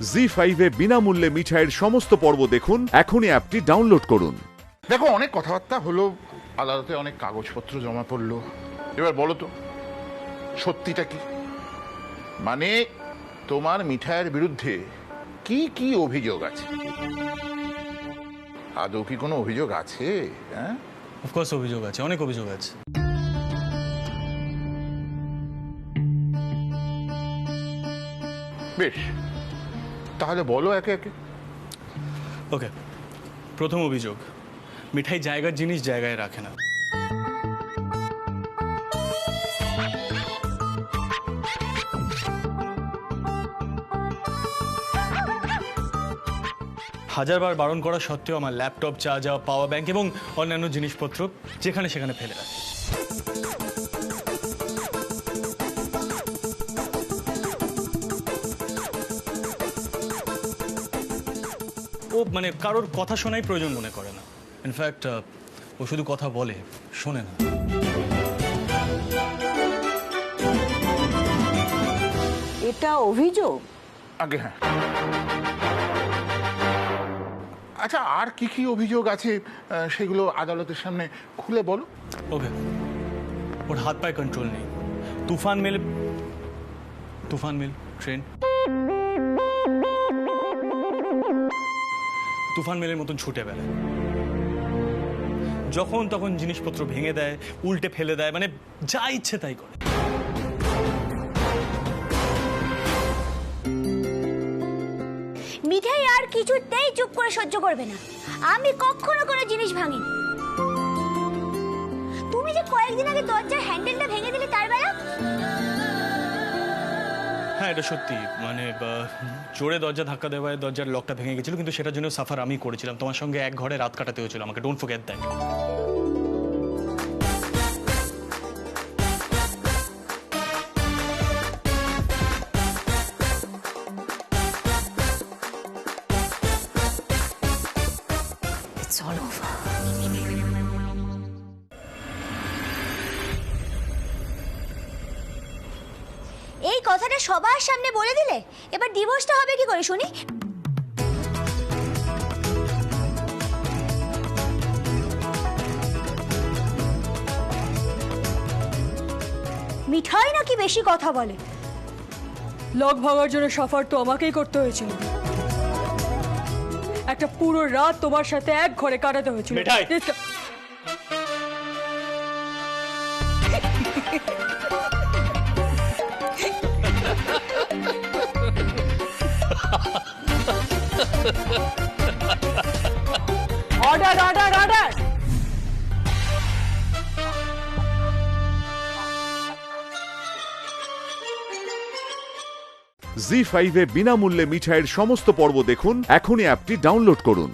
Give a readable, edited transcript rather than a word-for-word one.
জি5 এ বিনামূল্যে মিঠাইয়ের সমস্ত পর্ব দেখুন এখনই অ্যাপটি ডাউনলোড করুন। দেখো, অনেক কথাবার্তা হলো, আদালতে অনেক কাগজপত্র জমা পড়লো। এবার বলো তো সত্যিটা কি? মানে তোমার মিঠাইয়ের বিরুদ্ধে কি কি অভিযোগ আছে? আদৌ কি কোনো অভিযোগ আছে? হ্যাঁ, অফকোর্স অভিযোগ আছে, অনেক অভিযোগ আছে। বেশ, তাহলে বলো একে একে। ওকে, প্রথম অভিযোগ, মিঠাই জায়গার জিনিস জায়গায় রাখে না। হাজারবার বারণ করা সত্ত্বেও আমার ল্যাপটপ, চার্জার, পাওয়ার ব্যাংক এবং অন্যান্য জিনিসপত্র যেখানে সেখানে ফেলে রাখে। ও মানে কারোর কথা শোনাই প্রয়োজন মনে করে না। ইনফ্যাক্ট ও শুধু কথা বলে, শোনে না। এটা অভিযোগ? আগে হ্যাঁ। আচ্ছা, আর কি কি অভিযোগ আছে সেগুলো আদালতের সামনে খুলে বলো। ওকে, ওর হাত পায়ে কন্ট্রোল নেই। তুফান মিল ট্রেন, তুফান মেলের মতন ছুটে বেড়ায়। যখন তখন জিনিসপত্র ভেঙে দেয়, উল্টে ফেলে দেয়, মানে যা ইচ্ছে তাই করে। মিঠাই আর কিছুতেই চুপ করে সহ্য করবে না। আমি কখনো কোনো জিনিস ভাঙিনি। তুমি যে কয়েকদিন আগে দরজার হ্যান্ডেলটা ভেঙে দিলে তার বেলা। হ্যাঁ, এটা সত্যি। মানে জোরে দরজা ধাক্কা দেওয়ায় দরজার লকটা ভেঙে গেছিল, কিন্তু সেটার জন্য সাফার আমি করেছিলাম। তোমার সঙ্গে এক ঘরে রাত কাটাতে হয়েছিল আমাকে। Don't forget that. It's all over. এই কথাটা সবার সামনে বলে দিলে এবার ডিভোর্সটা হবে কি করে শুনি? মিঠাই নাকি বেশি কথা বলে। লক ভাঙার জন্য সাফার তো আমাকেই করতে হয়েছিল। একটা পুরো রাত তোমার সাথে এক ঘরে কাটাতে হয়েছিল। Mithai! Order order order! Zee5 এ বিনামূল্যে মিঠাইয়ের সমস্ত পর্ব দেখুন এখনই অ্যাপটি ডাউনলোড করুন।